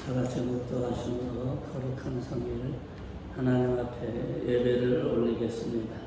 다같이 묵도하심으로 거룩한 성일 하나님 앞에 예배를 올리겠습니다.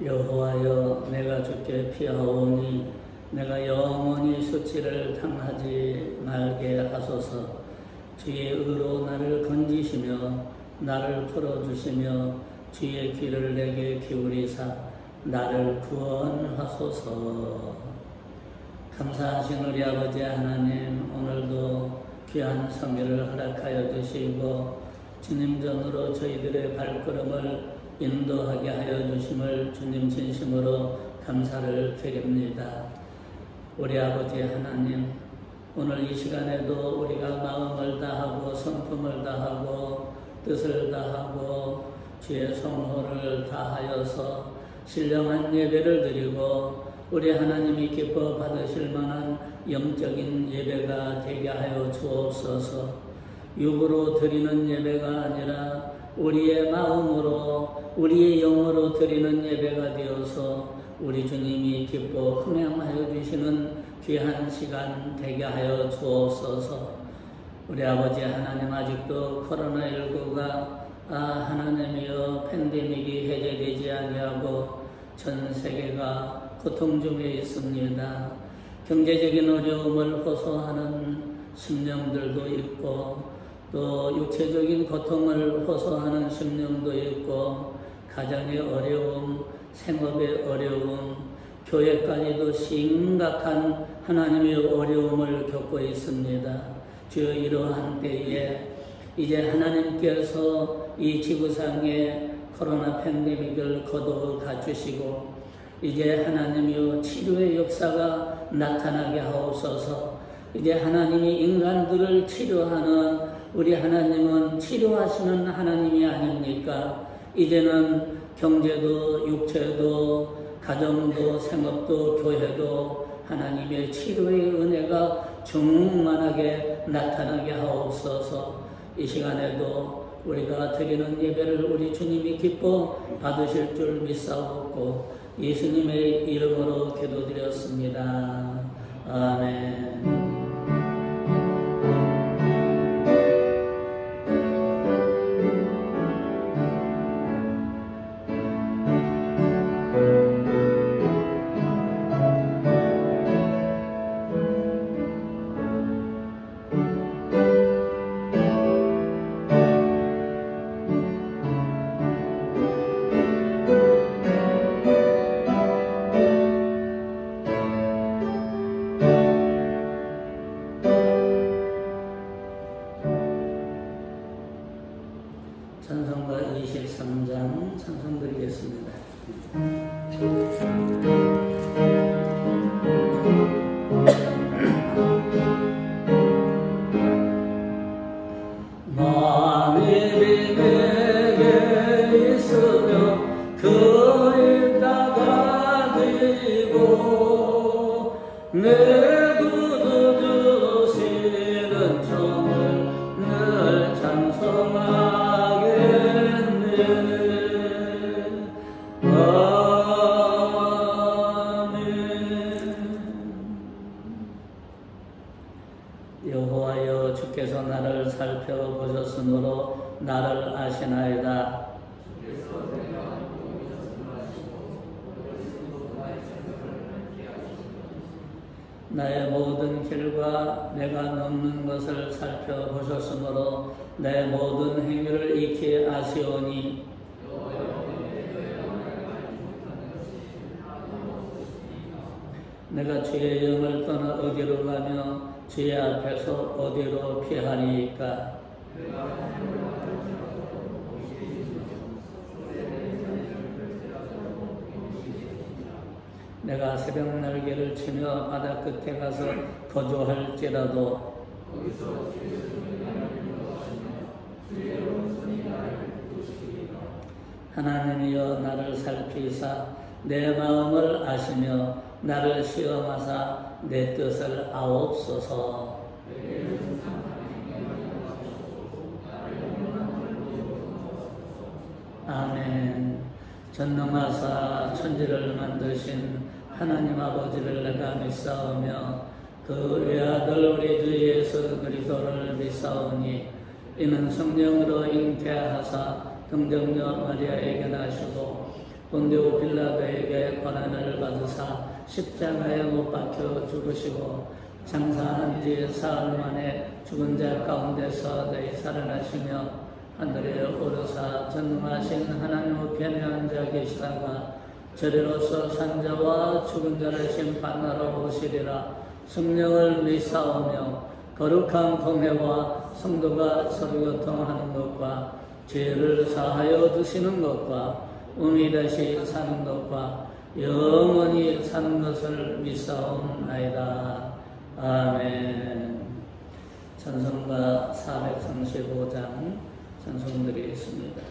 여호와여, 내가 주께 피하오니 내가 영원히 수치를 당하지 말게 하소서. 주의 의로 나를 건지시며 나를 풀어주시며 주의 귀를 내게 기울이사 나를 구원하소서. 감사하신 우리 아버지 하나님, 오늘도 귀한 성회를 허락하여 주시고 주님 전으로 저희들의 발걸음을 인도하게 하여 주심을 주님 진심으로 감사를 드립니다. 우리 아버지 하나님, 오늘 이 시간에도 우리가 마음을 다하고 성품을 다하고 뜻을 다하고 주의 성호를 다하여서 신령한 예배를 드리고 우리 하나님이 기뻐 받으실 만한 영적인 예배가 되게 하여 주옵소서. 육으로 드리는 예배가 아니라 우리의 마음으로 우리의 영으로 드리는 예배가 되어서 우리 주님이 기뻐 흥행하여 주시는 귀한 시간 되게 하여 주옵소서. 우리 아버지 하나님, 아직도 코로나19가 하나님이여 팬데믹이 해제되지 아니하고 전 세계가 고통 중에 있습니다. 경제적인 어려움을 호소하는 심령들도 있고 또 육체적인 고통을 호소하는 심령도 있고 가정의 어려움, 생업의 어려움, 교회까지도 심각한 하나님의 어려움을 겪고 있습니다. 주여, 이러한 때에 이제 하나님께서 이 지구상에 코로나 팬데믹을 거두어 가주시고 이제 하나님이여 치료의 역사가 나타나게 하옵소서. 이제 하나님이 인간들을 치료하는 우리 하나님은 치료하시는 하나님이 아닙니까? 이제는 경제도 육체도 가정도 생업도 교회도 하나님의 치료의 은혜가 충만하게 나타나게 하옵소서. 이 시간에도 우리가 드리는 예배를 우리 주님이 기뻐 받으실 줄 믿사옵고 예수님의 이름으로 기도드렸습니다. 아멘. 찬송가 23장 찬송드리겠습니다. 만일이 내게 있으며 그리 다가지고 내 구주 주시는 종을 늘 찬송하겠네. 여호와여, 주께서 나를 살펴보셨으므로 나를 아시나이다. 나의 모든 길과 내가 넘는 것을 살펴보셨으므로 내 모든 행위를 익히 아시오니 내가 주의 영을 떠나 어디로 가며 주의 앞에서 어디로 피하리이까? 내가 새벽 날개를 치며 바다 끝에 가서 거주할지라도 하나님이여 나를 살피사 내 마음을 아시며 나를 시험하사 내 뜻을 아옵소서. 아멘. 전능하사 천지를 만드신 하나님 아버지를 내가 믿사오며 그 외아들 우리 주 예수 그리스도를 믿사오니 이는 성령으로 잉태하사 동정녀 마리아에게 나시고 본디오 빌라도에게 고난을 받으사 십자가에 못 박혀 죽으시고 장사한 지 사흘 만에 죽은 자 가운데서 너희 살아나시며 하늘에 오르사 전능하신 하나님 우편에 앉아 계시다가 저리로서 산자와 죽은 자를 심판하러 오시리라. 성령을 믿사오며 거룩한 공회와 성도가 서로 교통하는 것과 죄를 사하여 주시는 것과 의미 다시 사는 것과 영원히 사는 것을 믿사옵나이다. 아멘. 찬송가 435장 찬송드리겠습니다.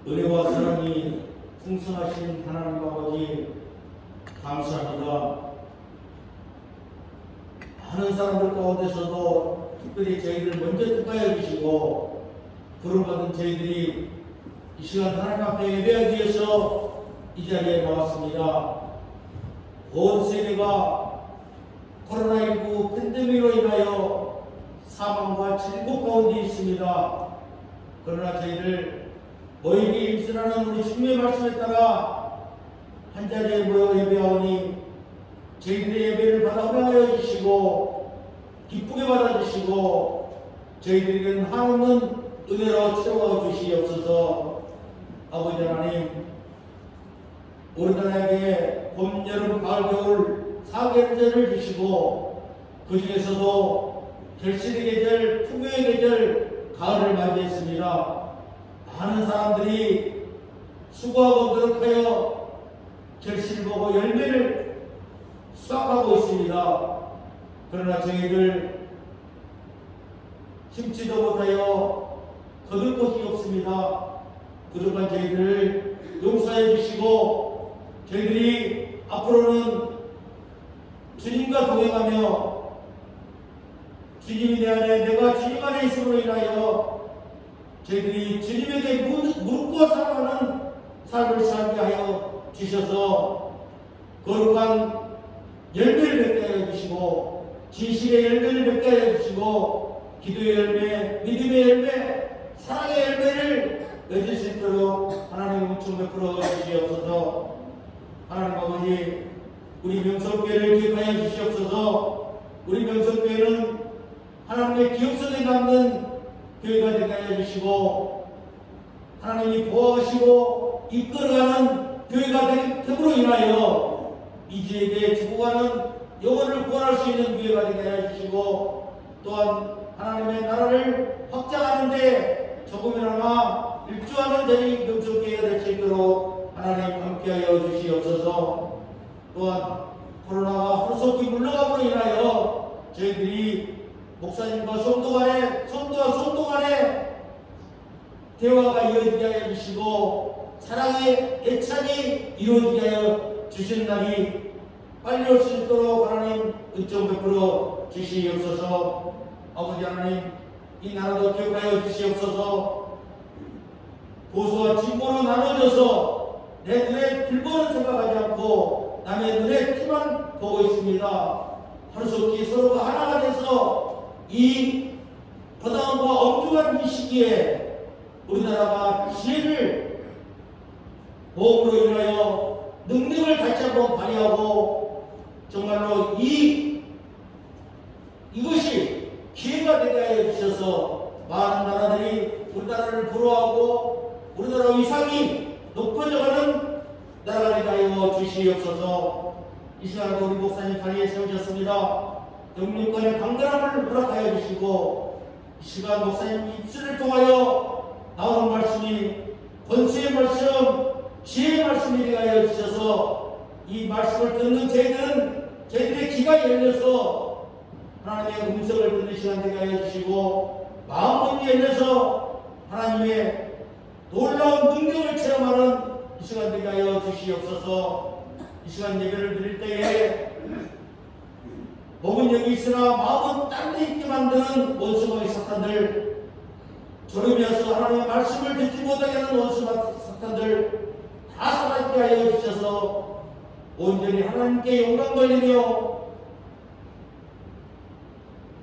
은혜와 사랑이 풍성하신 하나님 아버지 감사합니다. 많은 사람들 가운데서도 특별히 저희를 먼저 뜻하여 주시고 부름받은 저희들이 이 시간 하나님 앞에 예배하기 위해서 이 자리에 나왔습니다. 온 세계가 코로나19 팬데믹으로 인하여 사망과 질곡 가운데 있습니다. 그러나 저희를 모이기 임신하는 우리 주님의 말씀에 따라 한 자리에 모여 예배하오니 저희들의 예배를 받아 허락하여 주시고 기쁘게 받아주시고 저희들에게는 한없는 은혜로 채워 주시옵소서. 아버지 하나님, 우리나라에게 봄, 여름, 가을, 겨울 4계절을 주시고 그 중에서도 결실의 계절, 풍요의 계절, 가을을 맞이했습니다. 많은 사람들이 수고하고 노력하여 결실을 보고 열매를 수확하고 있습니다. 그러나 저희들 심지도 못하여 거둘 곳이 없습니다. 그동안 저희들을 용서해 주시고 저희들이 앞으로는 주님과 동행하며 주님이 내 안에 내가 주님 안에 있음으로 인하여 저희들이 주님에게 묻고 살아가는 삶을 살게 하여 주셔서 거룩한 열매를 맺게 하여 주시고 진실의 열매를 맺게 하여 주시고 기도의 열매, 믿음의 열매, 사랑의 열매를 맺을 수 있도록 하나님 은총 베풀어 주시옵소서. 하나님 아버지, 우리 명성교회를 기억하여 주시옵소서. 우리 명성교회는 하나님의 기억 속에 남는 교회가 되게 하여 주시고 하나님이 보호하시고 이끌어가는 교회가 됨으로 인하여 이지에게 죽어가는 영혼을 구원할 수 있는 교회가 되게 하여 주시고 또한 하나님의 나라를 확장하는데 조금이나마 일조하는 저희 명성교회가 될 수 있도록 하나님 함께하여 주시옵소서. 또한 코로나가 하루속히 물러감으로 인하여 저희들이 목사님과 성도 간에 대화가 이루어지게 하여 주시고 사랑의 애착이 이루어지게 하여 주시는 날이 빨리 올 수 있도록 하나님 은총 베풀어 주시옵소서. 아버지 하나님, 이 나라도 기억하여 주시옵소서. 보수와 진보로 나눠져서 내 눈에 들보는 생각하지 않고 남의 눈에 티만 보고 있습니다. 하루속히 서로가 하나가 돼서 이 부당과 엄중한 이 시기에 우리나라가 지혜를 모험으로 인하여 능력을 다시 한번 발휘하고 정말로 이것이 기회가 되게 하여 주셔서 많은 나라들이 우리나라를 부러워하고 우리나라 위상이 높아져가는 나라가 되게 하여 주시옵소서. 이 시간에 우리 목사님 자리에 세우셨습니다. 영육간의 강건함을 허락하여 주시고 이 시간 목사님 입술을 통하여 나오는 말씀이 권수의 말씀, 지혜의 말씀이 되게 하여 주셔서 이 말씀을 듣는 저희들의 귀가 열려서 하나님의 음성을 듣는 시간 되게 하여 주시고 마음문이 열려서 하나님의 놀라운 능력을 체험하는 이 시간 되게 하여 주시옵소서. 이 시간 예배를 드릴 때에 몸은 여기 있으나 마음은 딴 데 있게 만드는 원수마귀 사탄들, 졸음이어서 하나님의 말씀을 듣지 못하게 하는 원수마귀 사탄들 다 사라지게 하여 주셔서 온전히 하나님께 영광 돌리며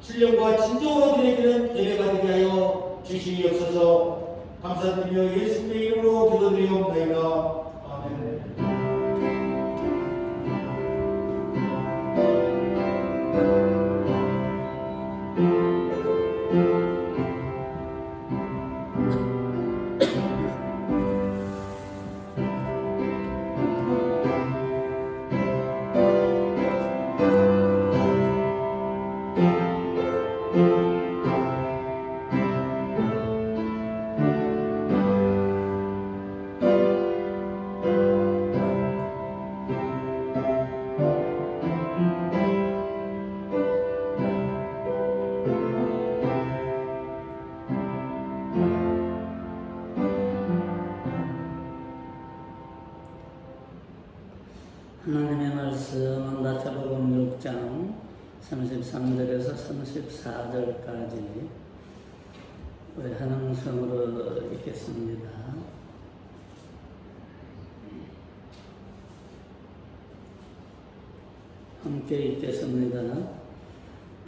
신령과 진정으로 드리는 예배가 되게 하여 주시옵소서. 감사드리며 예수님의 이름으로 기도드리옵나이다. 아멘. 하나님의 말씀은 마태복음 6장 33절에서 34절까지 우리 한음성으로 읽겠습니다. 함께 읽겠습니다.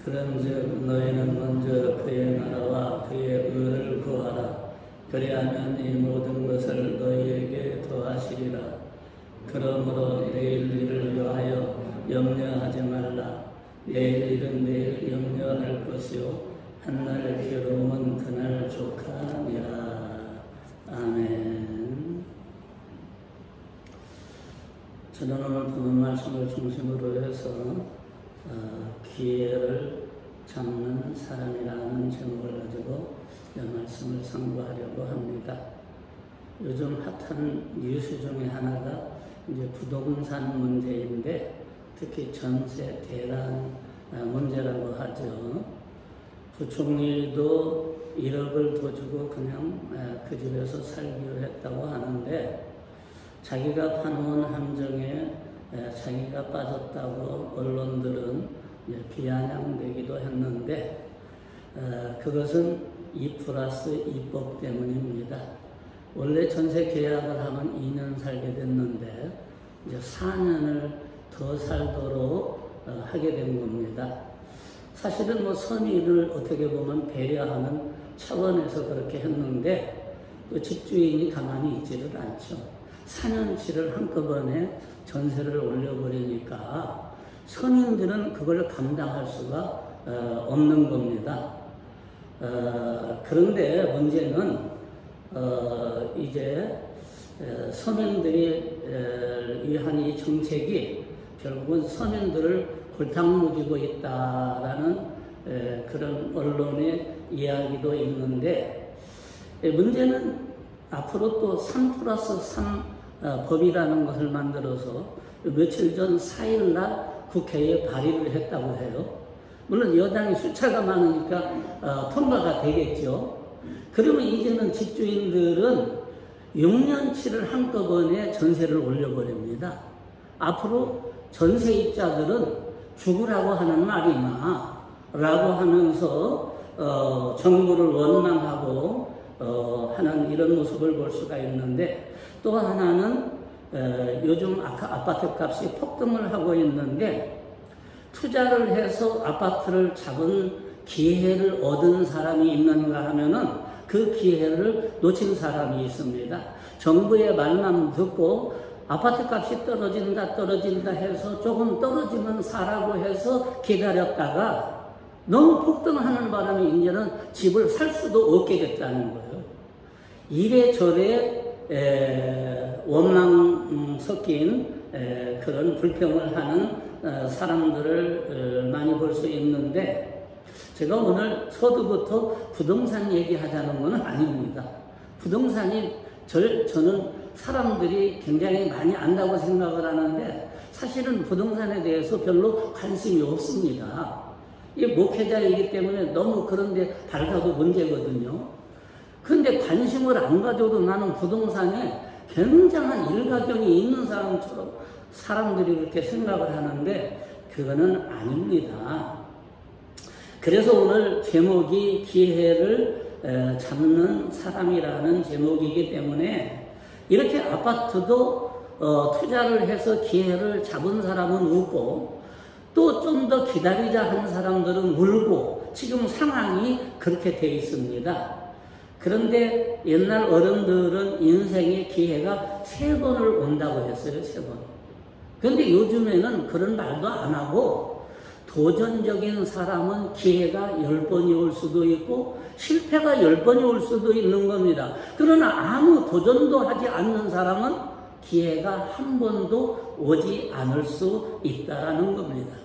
그런즉 너희는 먼저 그의 나라와 그의 의를 구하라. 그리하면 이 모든 것을 너희에게 더하시리라. 그러므로 내일 일을 위하여 염려하지 말라. 내일 일은 내일 염려할 것이요 한날 괴로움은 그날 족하니라. 아멘. 저는 오늘 보는 말씀을 중심으로 해서 기회를 잡는 사람이라는 제목을 가지고 이 말씀을 상고하려고 합니다. 요즘 핫한 뉴스 중에 하나가 이제 부동산 문제인데 특히 전세 대란 문제라고 하죠. 부총리도 1억을 더 주고 그냥 그 집에서 살기로 했다고 하는데, 자기가 파놓은 함정에 자기가 빠졌다고 언론들은 비아냥되기도 했는데, 그것은 2+2법 때문입니다. 원래 전세 계약을 하면 2년 살게 됐는데 이제 4년을 더 살도록 하게 된 겁니다. 사실은 뭐 선의를 어떻게 보면 배려하는 차원에서 그렇게 했는데, 또 집주인이 가만히 있지를 않죠. 4년치를 한꺼번에 전세를 올려버리니까 서민들은 그걸 감당할 수가 없는 겁니다. 그런데 문제는 이제 서민들이 위한 이 정책이 결국은 서민들을 골탕 먹이고 있다라는 그런 언론의 이야기도 있는데, 문제는 앞으로 또 3+3 법이라는 것을 만들어서 며칠 전 4일날 국회에 발의를 했다고 해요. 물론 여당이 숫자가 많으니까 통과가 되겠죠. 그러면 이제는 집주인들은 6년치를 한꺼번에 전세를 올려버립니다. 앞으로 전세입자들은 죽으라고 하는 말이나 라고 하면서 정부를 원망하고 하는 이런 모습을 볼 수가 있는데, 또 하나는 요즘 아파트 값이 폭등을 하고 있는데, 투자를 해서 아파트를 잡은 기회를 얻은 사람이 있는가 하면은 그 기회를 놓친 사람이 있습니다. 정부의 말만 듣고 아파트 값이 떨어진다 해서 조금 떨어지면 사라고 해서 기다렸다가 너무 폭등하는 바람에 이제는 집을 살 수도 없게 됐다는 거예요. 이래저래 원망 섞인 그런 불평을 하는 사람들을 많이 볼 수 있는데, 제가 오늘 서두부터 부동산 얘기하자는 건 아닙니다. 부동산이 저는 사람들이 굉장히 많이 안다고 생각을 하는데, 사실은 부동산에 대해서 별로 관심이 없습니다. 이 목회자이기 때문에 너무 그런데 밝아도 문제거든요. 그런데 관심을 안 가져도 나는 부동산에 굉장한 일가견이 있는 사람처럼 사람들이 그렇게 생각을 하는데, 그거는 아닙니다. 그래서 오늘 제목이 기회를 잡는 사람이라는 제목이기 때문에, 이렇게 아파트도 투자를 해서 기회를 잡은 사람은 웃고, 또 좀 더 기다리자 하는 사람들은 울고, 지금 상황이 그렇게 돼 있습니다. 그런데 옛날 어른들은 인생의 기회가 3번을 온다고 했어요. 3번. 그런데 요즘에는 그런 말도 안 하고, 도전적인 사람은 기회가 10번이 올 수도 있고 실패가 10번이 올 수도 있는 겁니다. 그러나 아무 도전도 하지 않는 사람은 기회가 한 번도 오지 않을 수 있다는 겁니다.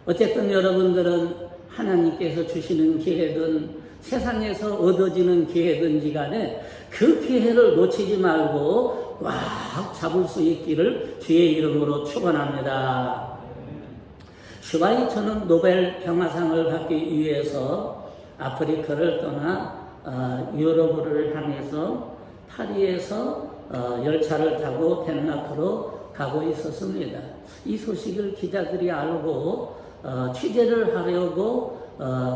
어쨌든 여러분들은 하나님께서 주시는 기회든 세상에서 얻어지는 기회든지 간에 그 기회를 놓치지 말고 꽉 잡을 수 있기를 주의 이름으로 축원합니다. 슈바이처는 노벨 평화상을 받기 위해서 아프리카를 떠나 유럽을 향해서 파리에서 열차를 타고 덴마크로 가고 있었습니다. 이 소식을 기자들이 알고 취재를 하려고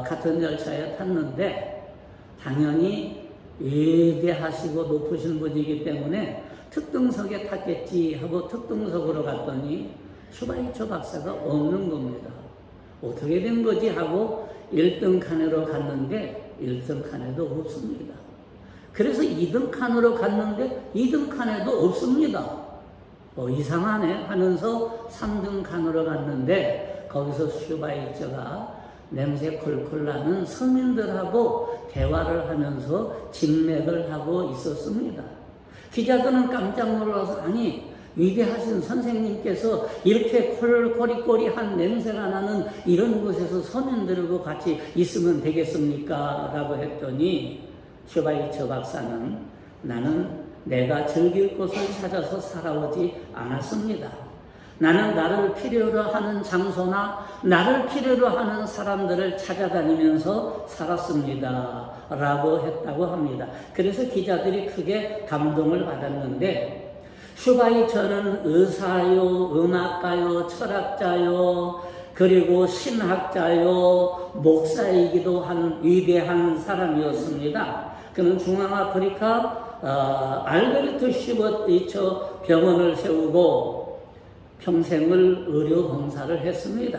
같은 열차에 탔는데, 당연히 위대하시고 높으신 분이기 때문에 특등석에 탔겠지 하고 특등석으로 갔더니 슈바이처 박사가 없는 겁니다. 어떻게 된 거지 하고 1등 칸으로 갔는데 1등 칸에도 없습니다. 그래서 2등 칸으로 갔는데 2등 칸에도 없습니다. 이상하네 하면서 3등 칸으로 갔는데, 거기서 슈바이처가 냄새 콜콜 나는 서민들하고 대화를 하면서 진맥을 하고 있었습니다. 기자들은 깜짝 놀라서, 아니 위대하신 선생님께서 이렇게 꼬리꼬리한 냄새가 나는 이런 곳에서 서민들하고 같이 있으면 되겠습니까? 라고 했더니 슈바이처 박사는, 나는 내가 즐길 곳을 찾아서 살아오지 않았습니다. 나는 나를 필요로 하는 장소나 나를 필요로 하는 사람들을 찾아다니면서 살았습니다. 라고 했다고 합니다. 그래서 기자들이 크게 감동을 받았는데, 슈바이처는 의사요, 음악가요, 철학자요, 그리고 신학자요, 목사이기도 한 위대한 사람이었습니다. 그는 중앙아프리카 알베르트 슈버트 병원을 세우고 평생을 의료 봉사를 했습니다.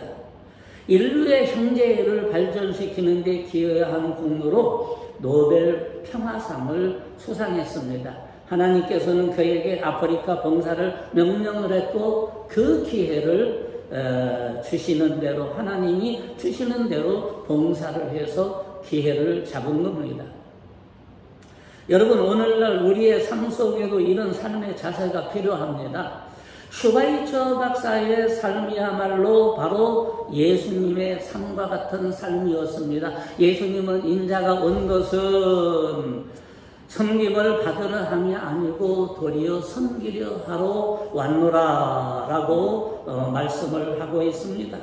인류의 형제를 발전시키는 데 기여한 공로로 노벨 평화상을 수상했습니다. 하나님께서는 그에게 아프리카 봉사를 명령을 했고, 그 기회를 주시는 대로, 하나님이 주시는 대로 봉사를 해서 기회를 잡은 겁니다. 여러분, 오늘날 우리의 삶 속에도 이런 삶의 자세가 필요합니다. 슈바이처 박사의 삶이야말로 바로 예수님의 삶과 같은 삶이었습니다. 예수님은 인자가 온 것은 섬김을 받으려 함이 아니고 도리어 섬기려 하러 왔노라 라고 말씀을 하고 있습니다.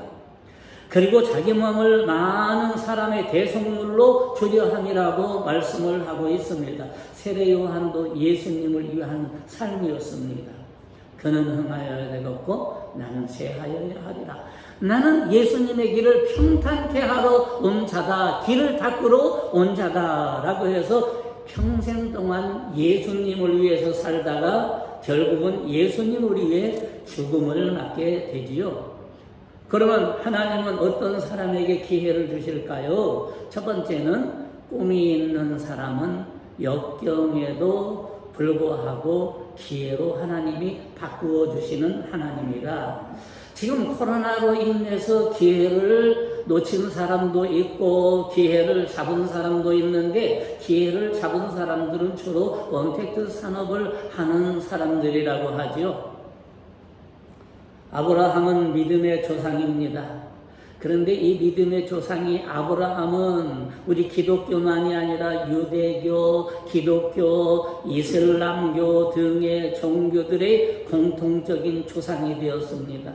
그리고 자기 몸을 많은 사람의 대속물로 주려 함이라고 말씀을 하고 있습니다. 세례 요한도 예수님을 위한 삶이었습니다. 그는 흥하여야 되겠고 나는 쇠하여야 하리라. 나는 예수님의 길을 평탄케 하러 온 자다, 길을 닦으러 온 자다 라고 해서 평생 동안 예수님을 위해서 살다가 결국은 예수님을 위해 죽음을 맞게 되지요. 그러면 하나님은 어떤 사람에게 기회를 주실까요? 첫 번째는 꿈이 있는 사람은 역경에도 불구하고 기회로 하나님이 바꾸어 주시는 하나님이다. 지금 코로나로 인해서 기회를 놓친 사람도 있고 기회를 잡은 사람도 있는데, 기회를 잡은 사람들은 주로 언택트 산업을 하는 사람들이라고 하죠. 아브라함은 믿음의 조상입니다. 그런데 이 믿음의 조상이 아브라함은 우리 기독교만이 아니라 유대교, 기독교, 이슬람교 등의 종교들의 공통적인 조상이 되었습니다.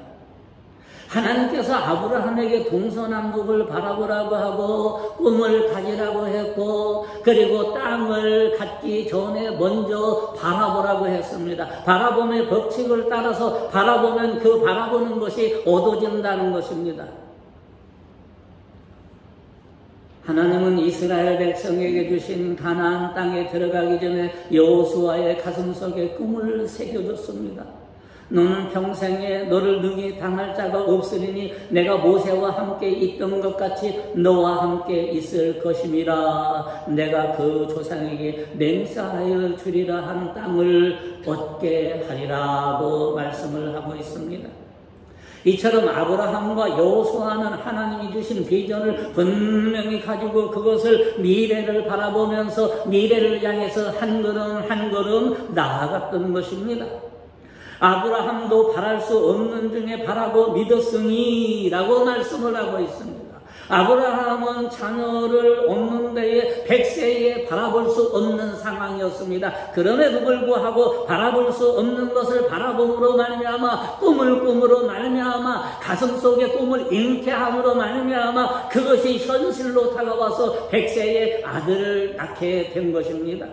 하나님께서 아브라함에게 동서남북을 바라보라고 하고 꿈을 가지라고 했고, 그리고 땅을 갖기 전에 먼저 바라보라고 했습니다. 바라봄의 법칙을 따라서 바라보면 그 바라보는 것이 얻어진다는 것입니다. 하나님은 이스라엘 백성에게 주신 가나안 땅에 들어가기 전에 여호수아의 가슴속에 꿈을 새겨줬습니다. 너는 평생에 너를 능히 당할 자가 없으리니 내가 모세와 함께 있던 것 같이 너와 함께 있을 것임이라. 내가 그 조상에게 맹세하여 주리라 한 땅을 얻게 하리라고 말씀을 하고 있습니다. 이처럼 아브라함과 여호수아는 하나님이 주신 비전을 분명히 가지고 그것을 미래를 바라보면서 미래를 향해서 한 걸음 한 걸음 나아갔던 것입니다. 아브라함도 바랄 수 없는 중에 바라고 믿었으니 라고 말씀을 하고 있습니다. 아브라함은 자녀를 얻는 데에 100세에 바라볼 수 없는 상황이었습니다. 그럼에도 불구하고 바라볼 수 없는 것을 바라봄으로 말미암아, 꿈을 꿈으로 말미암아, 가슴속에 꿈을 잉태함으로 말미암아 그것이 현실로 다가와서 100세에 아들을 낳게 된 것입니다.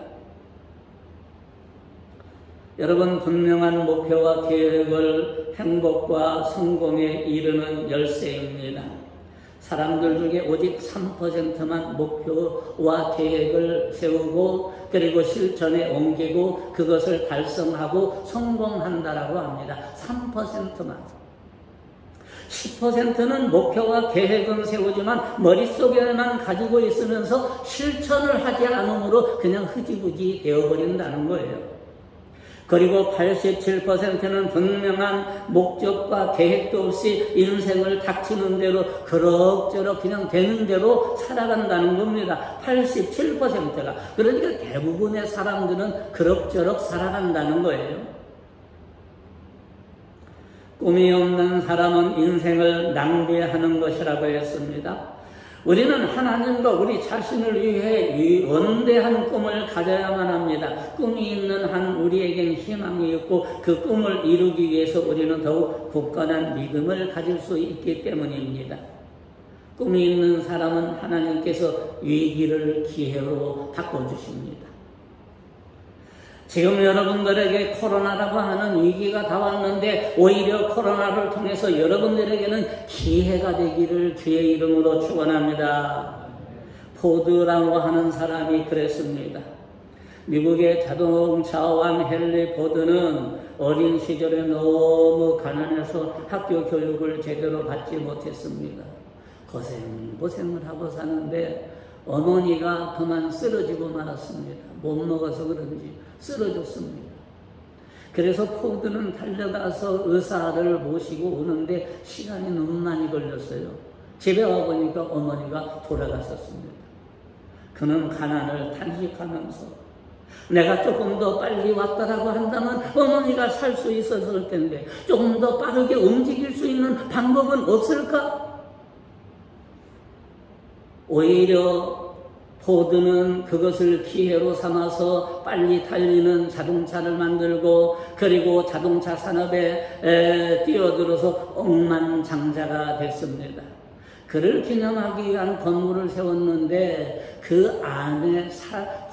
여러분, 분명한 목표와 계획을 행복과 성공에 이르는 열쇠입니다. 사람들 중에 오직 3%만 목표와 계획을 세우고 그리고 실천에 옮기고 그것을 달성하고 성공한다라고 합니다. 3%만. 10%는 목표와 계획은 세우지만 머릿속에만 가지고 있으면서 실천을 하지 않으므로 그냥 흐지부지 되어버린다는 거예요. 그리고 87%는 분명한 목적과 계획도 없이 인생을 닥치는 대로 그럭저럭 그냥 되는 대로 살아간다는 겁니다. 87%가. 그러니까 대부분의 사람들은 그럭저럭 살아간다는 거예요. 꿈이 없는 사람은 인생을 낭비하는 것이라고 했습니다. 우리는 하나님과 우리 자신을 위해 원대한 꿈을 가져야만 합니다. 꿈이 있는 한 우리에겐 희망이 있고 그 꿈을 이루기 위해서 우리는 더욱 굳건한 믿음을 가질 수 있기 때문입니다. 꿈이 있는 사람은 하나님께서 위기를 기회로 바꿔주십니다. 지금 여러분들에게 코로나라고 하는 위기가 다 왔는데 오히려 코로나를 통해서 여러분들에게는 기회가 되기를 주의 이름으로 축원합니다. 포드라고 하는 사람이 그랬습니다. 미국의 자동차 왕 헨리 포드는 어린 시절에 너무 가난해서 학교 교육을 제대로 받지 못했습니다. 고생을 하고 사는데 어머니가 그만 쓰러지고 말았습니다. 못 먹어서 그런지 쓰러졌습니다. 그래서 포드는 달려가서 의사를 모시고 오는데 시간이 너무 많이 걸렸어요. 집에 와보니까 어머니가 돌아가셨습니다. 그는 가난을 탄식하면서 내가 조금 더 빨리 왔다라고 한다면 어머니가 살 수 있었을 텐데 조금 더 빠르게 움직일 수 있는 방법은 없을까? 오히려 포드는 그것을 기회로 삼아서 빨리 달리는 자동차를 만들고 그리고 자동차 산업에 뛰어들어서 억만장자가 됐습니다. 그를 기념하기 위한 건물을 세웠는데 그 안에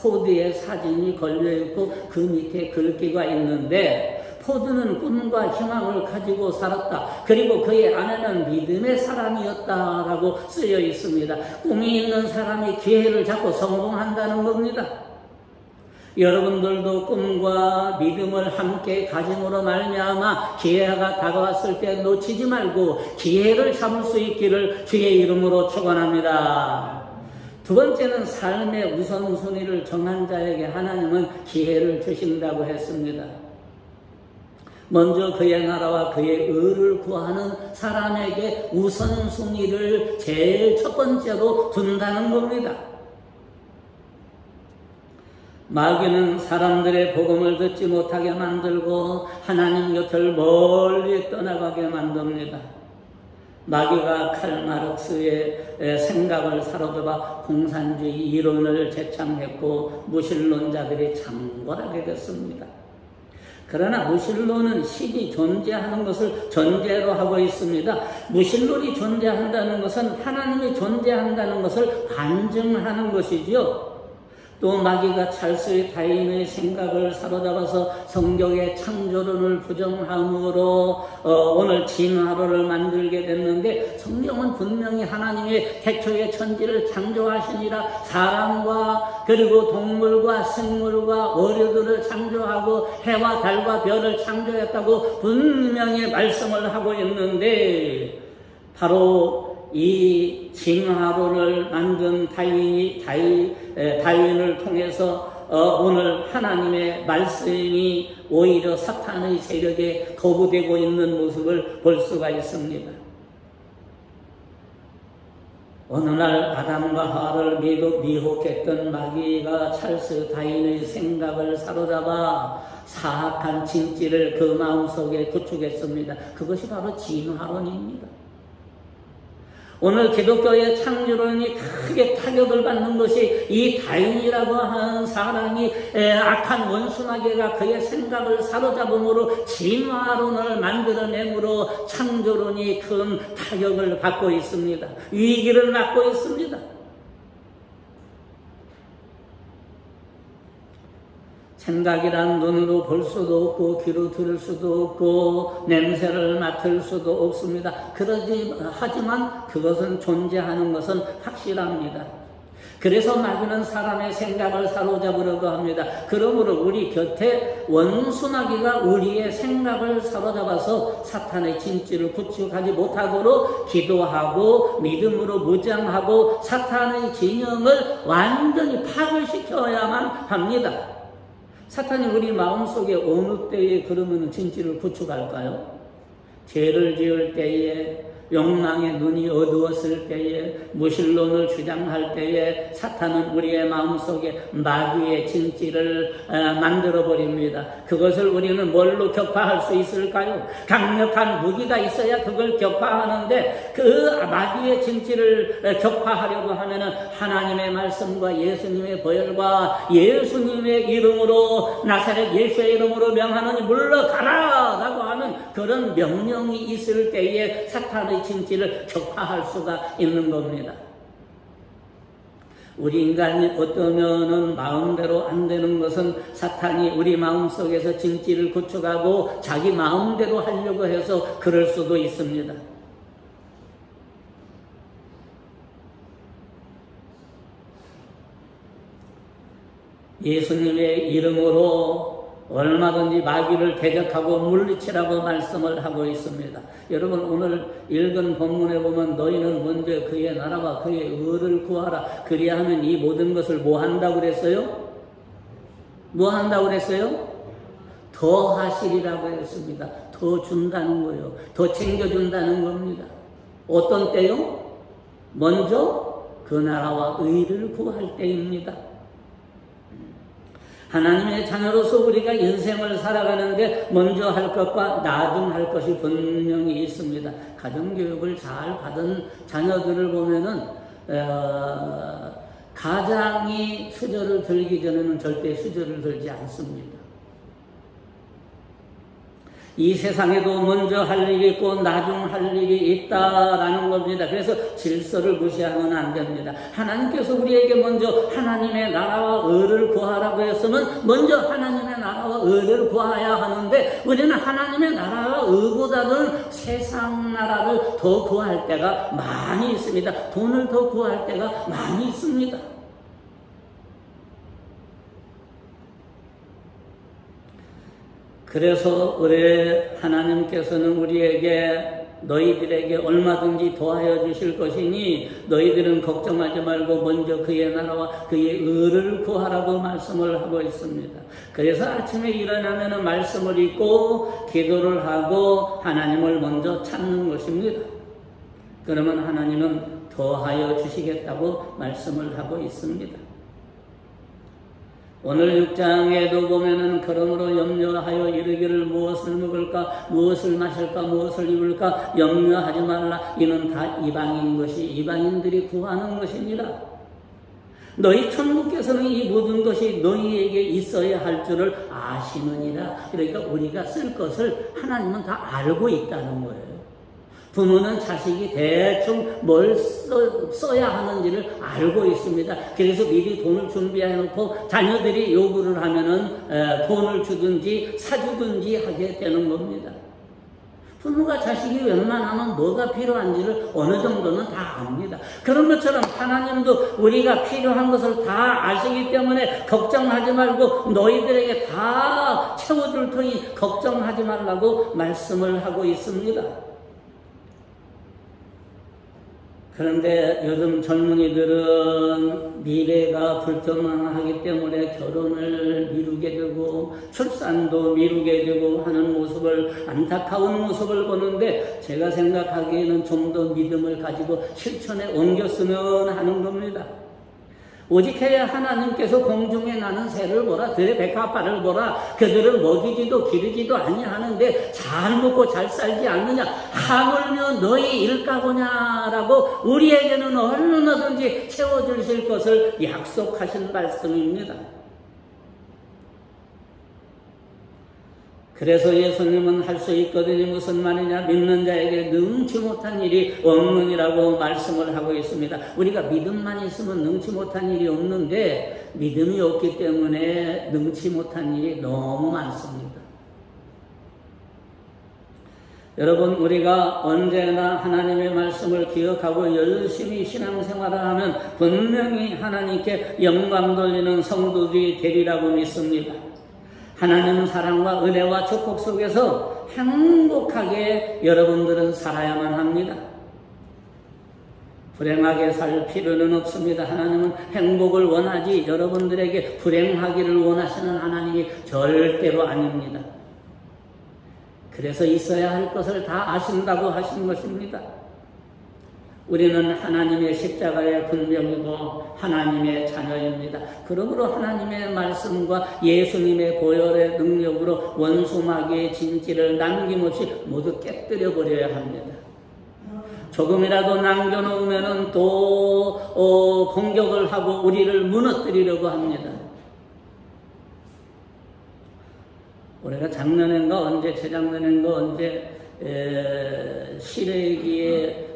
포드의 사진이 걸려있고 그 밑에 글귀가 있는데 포드는 꿈과 희망을 가지고 살았다. 그리고 그의 아내는 믿음의 사람이었다라고 쓰여 있습니다. 꿈이 있는 사람이 기회를 잡고 성공한다는 겁니다. 여러분들도 꿈과 믿음을 함께 가짐으로 말미암아 기회가 다가왔을 때 놓치지 말고 기회를 잡을 수 있기를 주의 이름으로 축원합니다. 두 번째는 삶의 우선순위를 정한 자에게 하나님은 기회를 주신다고 했습니다. 먼저 그의 나라와 그의 의를 구하는 사람에게 우선순위를 제일 첫 번째로 둔다는 겁니다. 마귀는 사람들의 복음을 듣지 못하게 만들고 하나님 곁을 멀리 떠나가게 만듭니다. 마귀가 칼 마르크스의 생각을 사로잡아 공산주의 이론을 제창했고 무신론자들이 창궐하게 됐습니다. 그러나 무신론은 신이 존재하는 것을 전제로 하고 있습니다. 무신론이 존재한다는 것은 하나님이 존재한다는 것을 반증하는 것이지요. 또 마귀가 찰스의 다윈의 생각을 사로잡아서 성경의 창조론을 부정함으로 오늘 진화론을 만들게 됐는데 성경은 분명히 하나님의 태초의 천지를 창조하시니라 사람과 그리고 동물과 생물과 어류들을 창조하고 해와 달과 별을 창조했다고 분명히 말씀을 하고 있는데 바로 이 진화론을 만든 다윈을 통해서 오늘 하나님의 말씀이 오히려 사탄의 세력에 거부되고 있는 모습을 볼 수가 있습니다. 어느 날 아담과 하와를 미혹했던 마귀가 찰스 다윈의 생각을 사로잡아 사악한 진지를 그 마음속에 구축했습니다. 그것이 바로 진화론입니다. 오늘 기독교의 창조론이 크게 타격을 받는 것이 이 다윈이라고 하는 사람이 악한 원수마귀가 그의 생각을 사로잡음으로 진화론을 만들어내므로 창조론이 큰 타격을 받고 있습니다. 위기를 맞고 있습니다. 생각이란 눈으로 볼 수도 없고 귀로 들을 수도 없고 냄새를 맡을 수도 없습니다. 하지만 그것은 존재하는 것은 확실합니다. 그래서 마귀는 사람의 생각을 사로잡으려고 합니다. 그러므로 우리 곁에 원수마귀가 우리의 생각을 사로잡아서 사탄의 진지를 구축하지 못하도록 기도하고 믿음으로 무장하고 사탄의 진영을 완전히 파괴시켜야만 합니다. 사탄이 우리 마음속에 어느 때에 그러면 진지를 구축할까요? 죄를 지을 때에, 욕망의 눈이 어두웠을 때에, 무신론을 주장할 때에 사탄은 우리의 마음속에 마귀의 진지를 만들어버립니다. 그것을 우리는 뭘로 격파할 수 있을까요? 강력한 무기가 있어야 그걸 격파하는데, 그 마귀의 진지를 격파하려고 하면은 하나님의 말씀과 예수님의 보혈과 예수님의 이름으로, 나사렛 예수의 이름으로 명하노니 물러가라 라고 하는 그런 명령이 있을 때에 사탄의 진지를 격파할 수가 있는 겁니다. 우리 인간이 어떠면은 마음대로 안 되는 것은 사탄이 우리 마음속에서 진지를 구축하고 자기 마음대로 하려고 해서 그럴 수도 있습니다. 예수님의 이름으로 얼마든지 마귀를 대적하고 물리치라고 말씀을 하고 있습니다. 여러분, 오늘 읽은 본문에 보면 너희는 먼저 그의 나라와 그의 의를 구하라. 그리하면 이 모든 것을 뭐 한다고 그랬어요? 뭐 한다고 그랬어요? 더 하시리라고 했습니다. 더 준다는 거예요. 더 챙겨준다는 겁니다. 어떤 때요? 먼저 그 나라와 의를 구할 때입니다. 하나님의 자녀로서 우리가 인생을 살아가는데 먼저 할 것과 나중 할 것이 분명히 있습니다. 가정교육을 잘 받은 자녀들을 보면은 가장이 수저를 들기 전에는 절대 수저를 들지 않습니다. 이 세상에도 먼저 할 일이 있고 나중 할 일이 있다라는 겁니다. 그래서 질서를 무시하면 안 됩니다. 하나님께서 우리에게 먼저 하나님의 나라와 의를 구하라고 했으면 먼저 하나님의 나라와 의를 구해야 하는데, 우리는 하나님의 나라와 의보다는 세상 나라를 더 구할 때가 많이 있습니다. 돈을 더 구할 때가 많이 있습니다. 그래서 우리 하나님께서는 우리에게 너희들에게 얼마든지 도와여 주실 것이니 너희들은 걱정하지 말고 먼저 그의 나라와 그의 의를 구하라고 말씀을 하고 있습니다. 그래서 아침에 일어나면 말씀을 읽고 기도를 하고 하나님을 먼저 찾는 것입니다. 그러면 하나님은 더하여 주시겠다고 말씀을 하고 있습니다. 오늘 6장에도 보면은 그러므로 염려하여 이르기를 무엇을 먹을까, 무엇을 마실까, 무엇을 입을까 염려하지 말라. 이는 다 이방인 것이 이방인들이 구하는 것입니다. 너희 천부께서는 이 모든 것이 너희에게 있어야 할 줄을 아시느니라. 그러니까 우리가 쓸 것을 하나님은 다 알고 있다는 거예요. 부모는 자식이 대충 뭘 써야 하는지를 알고 있습니다. 그래서 미리 돈을 준비해 놓고 자녀들이 요구를 하면은 돈을 주든지 사주든지 하게 되는 겁니다. 부모가 자식이 웬만하면 뭐가 필요한지를 어느 정도는 다 압니다. 그런 것처럼 하나님도 우리가 필요한 것을 다 아시기 때문에 걱정하지 말고 너희들에게 다 채워줄 테니 걱정하지 말라고 말씀을 하고 있습니다. 그런데 요즘 젊은이들은 미래가 불투명하기 때문에 결혼을 미루게 되고 출산도 미루게 되고 하는 모습을, 안타까운 모습을 보는데 제가 생각하기에는 좀 더 믿음을 가지고 실천에 옮겼으면 하는 겁니다. 오직 해야 하나님께서 공중에 나는 새를 보라, 들의 백합화를 보라. 그들은 먹이지도 기르지도 아니하는데 잘 먹고 잘 살지 않느냐. 하물며 너희 일가보냐라고 우리에게는 얼마든지 채워주실 것을 약속하신 말씀입니다. 그래서 예수님은 할 수 있거든요. 무슨 말이냐? 믿는 자에게 능치 못한 일이 없느니라고 말씀을 하고 있습니다. 우리가 믿음만 있으면 능치 못한 일이 없는데 믿음이 없기 때문에 능치 못한 일이 너무 많습니다. 여러분, 우리가 언제나 하나님의 말씀을 기억하고 열심히 신앙생활을 하면 분명히 하나님께 영광 돌리는 성도들이 되리라고 믿습니다. 하나님은 사랑과 은혜와 축복 속에서 행복하게 여러분들은 살아야만 합니다. 불행하게 살 필요는 없습니다. 하나님은 행복을 원하지 여러분들에게 불행하기를 원하시는 하나님이 절대로 아닙니다. 그래서 있어야 할 것을 다 아신다고 하신 것입니다. 우리는 하나님의 십자가의 군병이고 하나님의 자녀입니다. 그러므로 하나님의 말씀과 예수님의 보혈의 능력으로 원수 마귀의 진지를 남김없이 모두 깨뜨려 버려야 합니다. 조금이라도 남겨놓으면 또 공격을 하고 우리를 무너뜨리려고 합니다. 우리가 작년인가 언제, 재작년인가 언제 시래기에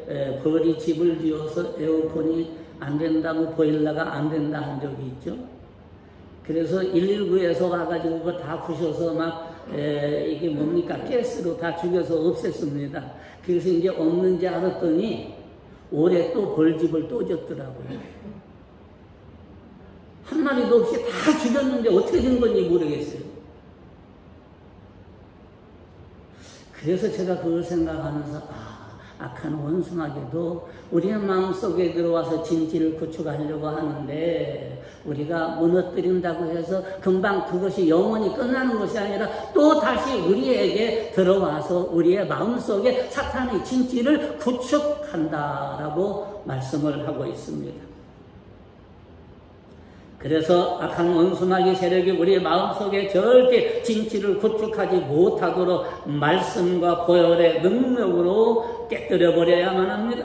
벌이 집을 지어서 에어컨이 안 된다고, 보일러가 안 된다 한 적이 있죠. 그래서 119에서 와가지고 그거 다 부셔서 이게 뭡니까? 가스로 다 죽여서 없앴습니다. 그래서 이제 없는지 알았더니 올해 또 벌집을 또 졌더라고요. 한 마리도 없이 다 죽였는데 어떻게 된 건지 모르겠어요. 그래서 제가 그걸 생각하면서 악한 원수마귀도 우리의 마음속에 들어와서 진지를 구축하려고 하는데 우리가 무너뜨린다고 해서 금방 그것이 영원히 끝나는 것이 아니라 또 다시 우리에게 들어와서 우리의 마음속에 사탄의 진지를 구축한다라고 말씀을 하고 있습니다. 그래서 악한 원수마귀 세력이 우리의 마음속에 절대 진치를 구축하지 못하도록 말씀과 보혈의 능력으로 깨뜨려 버려야만 합니다.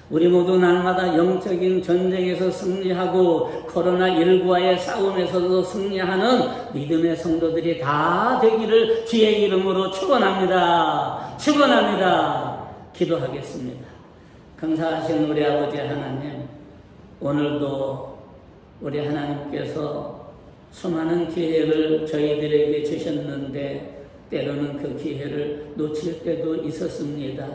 우리 모두 날마다 영적인 전쟁에서 승리하고 코로나19와의 싸움에서도 승리하는 믿음의 성도들이 다 되기를 주의 이름으로 축원합니다. 축원합니다. 기도하겠습니다. 강사하신 우리 아버지 하나님, 오늘도 우리 하나님께서 수많은 기회를 저희들에게 주셨는데 때로는 그 기회를 놓칠 때도 있었습니다.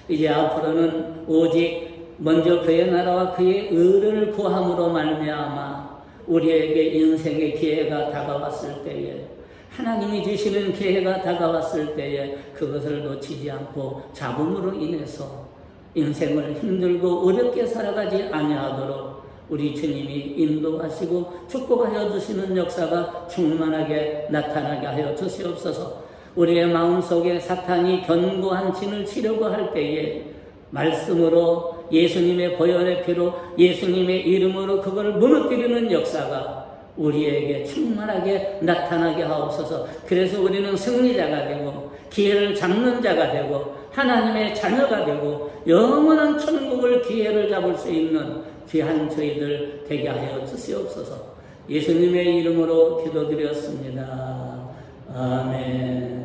이제 앞으로는 오직 먼저 그의 나라와 그의 의를 구함으로 말미암아 우리에게 인생의 기회가 다가왔을 때에, 하나님이 주시는 기회가 다가왔을 때에 그것을 놓치지 않고 잡음으로 인해서 인생을 힘들고 어렵게 살아가지 아니하도록 우리 주님이 인도하시고 축복하여 주시는 역사가 충만하게 나타나게 하여 주시옵소서. 우리의 마음속에 사탄이 견고한 진을 치려고 할 때에 말씀으로 예수님의 보혈의 피로 예수님의 이름으로 그걸 무너뜨리는 역사가 우리에게 충만하게 나타나게 하옵소서. 그래서 우리는 승리자가 되고 기회를 잡는 자가 되고 하나님의 자녀가 되고 영원한 천국을 기회를 잡을 수 있는 귀한 저희들 되게 하여 주시옵소서. 예수님의 이름으로 기도드렸습니다. 아멘.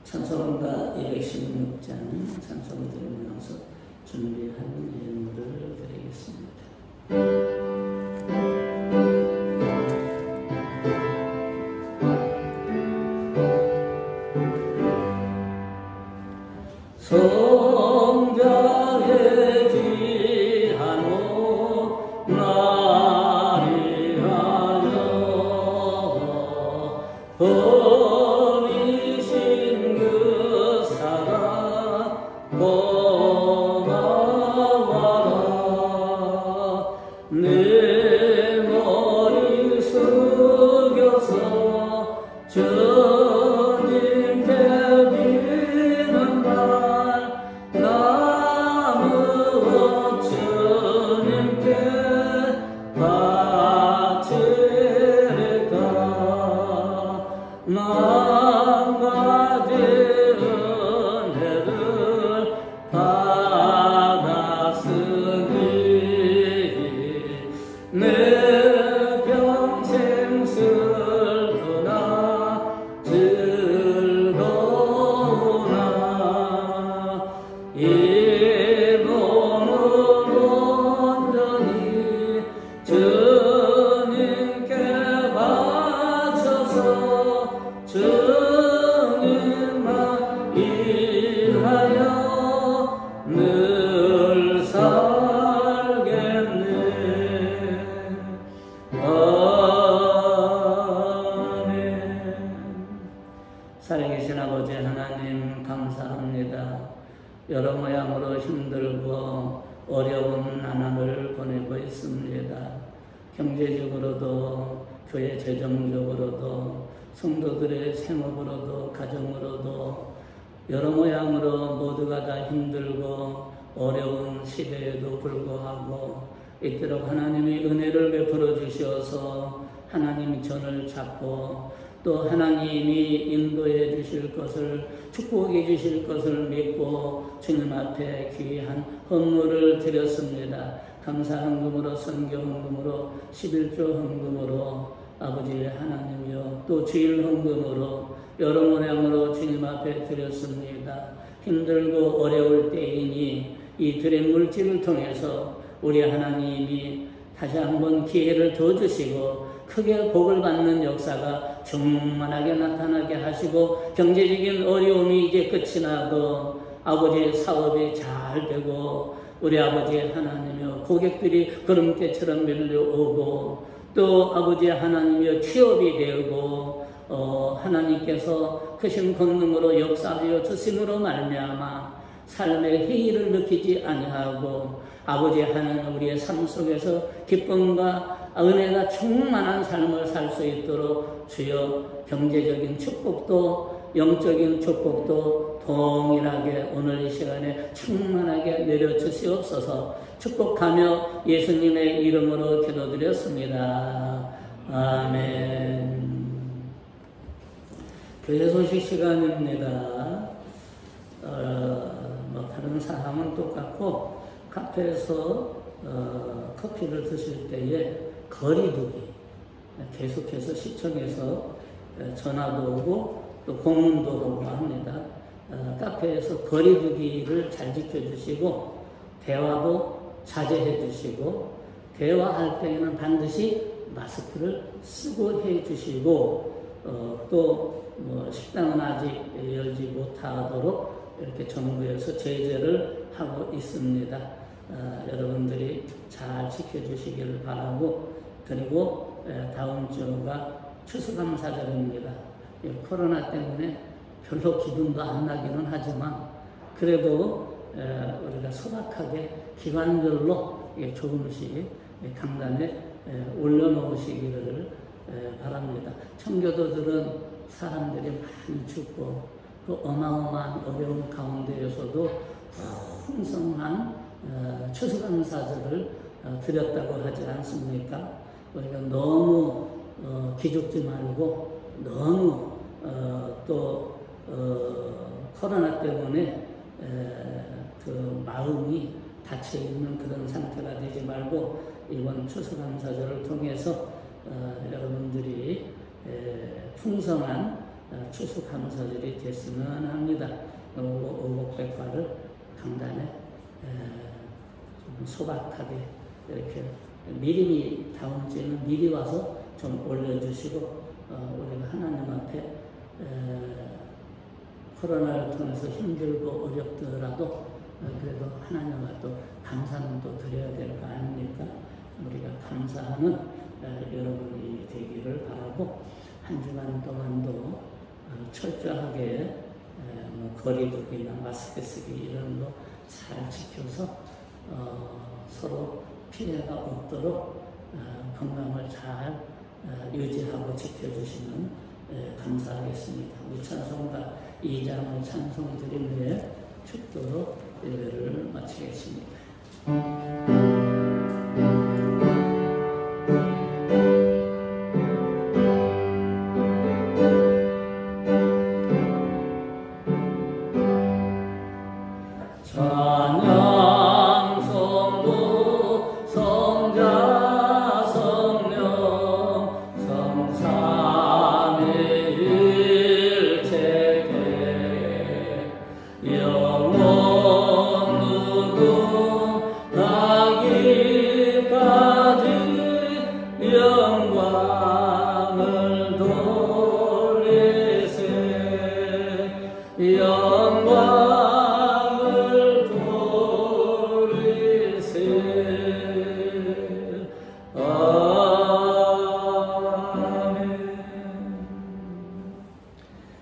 찬송가 216장 찬송 드리면서 준비한 예물을 드리겠습니다. 성자의 귀한 옷 마리아여, 버리신 그 사랑 고마워라. 내 머리 숙여서 주님께 비는 날 나무 주님께 바치리까. 만가지 은혜를 받았으니 내 평생 슬프나 즐거우나 이 몸을 온전히 주님께 바쳐서 주님만 일하여 늘 살겠네. 아멘. 살아계신 아버지 하나님 감사합니다. 여러 모양으로 힘들고 어려운 나날을 보내고 있습니다. 경제적으로도 교회 재정적으로도 성도들의 생업으로도 가정으로도 여러 모양으로 모두가 다 힘들고 어려운 시대에도 불구하고 이토록 하나님이 은혜를 베풀어 주셔서 하나님이 전을 잡고 또 하나님이 인도해 주실 것을 축복해 주실 것을 믿고 주님 앞에 귀한 헌물을 드렸습니다. 감사 헌금으로 선교 헌금으로 11조 헌금으로 아버지 하나님이여 또 주일 헌금으로 여러 모양으로 주님 앞에 드렸습니다. 힘들고 어려울 때이니 이 드린 물질을 통해서 우리 하나님이 다시 한번 기회를 더 주시고 크게 복을 받는 역사가 충만하게 나타나게 하시고 경제적인 어려움이 이제 끝이 나고 아버지의 사업이 잘 되고 우리 아버지 하나님이여 고객들이 구름대처럼 밀려오고 또 아버지 하나님이여 취업이 되고 하나님께서 크신 권능으로 역사하여 주심으로 말미암아 삶의 해이를 느끼지 아니하고 아버지 하나님 우리의 삶 속에서 기쁨과 은혜가 충만한 삶을 살 수 있도록 주여 경제적인 축복도 영적인 축복도 동일하게 오늘 이 시간에 충만하게 내려주시옵소서. 축복하며 예수님의 이름으로 기도드렸습니다. 아멘. 교회 소식 시간입니다. 다른 사항은 똑같고 카페에서 커피를 드실 때에 거리두기 계속해서 시청에서 전화도 오고 또 공문도 오고 합니다. 카페에서 거리두기를 잘 지켜주시고 대화도 자제해 주시고 대화할 때에는 반드시 마스크를 쓰고 해 주시고 또 식당은 아직 열지 못하도록 이렇게 정부에서 제재를 하고 있습니다. 여러분들이 잘 지켜주시기를 바라고 그리고 다음 주가 추수감사절입니다. 코로나 때문에 별로 기분도 안 나기는 하지만 그래도 우리가 소박하게 기관별로 조금씩 강단에 올려놓으시기를 바랍니다. 청교도들은 사람들이 많이 죽고 그 어마어마한 어려움 가운데에서도 풍성한 추수감사절을 드렸다고 하지 않습니까? 우리가 너무 기죽지 말고 너무 또 코로나 때문에 그 마음이 닫혀있는 그런 상태가 되지 말고 이번 추수감사절을 통해서 여러분들이 풍성한 추수감사절이 됐으면 합니다. 오곡백과를 강단에 좀 소박하게 이렇게 미리 다음 주에는 미리 와서 좀 올려주시고 우리가 하나님 앞에 코로나를 통해서 힘들고 어렵더라도 그래도 하나님 앞에 또 감사는 또 드려야 될 거 아닙니까? 우리가 감사하는 여러분이 되기를 바라고 한 주간 동안도 철저하게 거리두기나 마스크 쓰기 이런 거 잘 지켜서 서로 피해가 없도록 건강을 잘 유지하고 지켜주시면 감사하겠습니다. 우리 찬송가 2장을 찬송 드린 후에 축도로 예배를 마치겠습니다.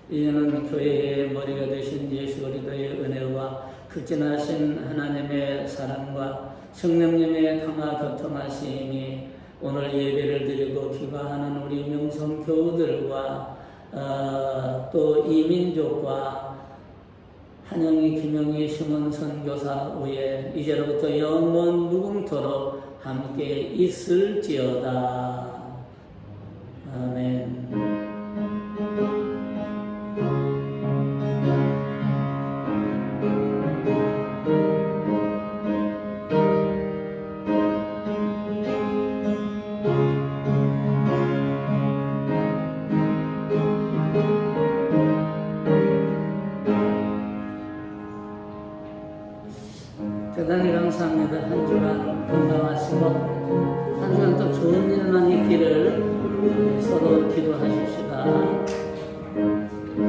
이제는 교회의 머리가 되신 예수 그리스도의 은혜와 극진하신 하나님의 사랑과 성령님의 강화 교통하심이 오늘 예배를 드리고 기도하는 우리 명성 교우들과 또 이민족과 한영희, 김영희, 심은 선교사 위에 이제로부터 영원 무궁토록 함께 있을지어다. 아멘. 대단히 감사합니다. 한 주간 건강하시고 한 주간 또 좋은 일만 있기를 서로 기도하십시다.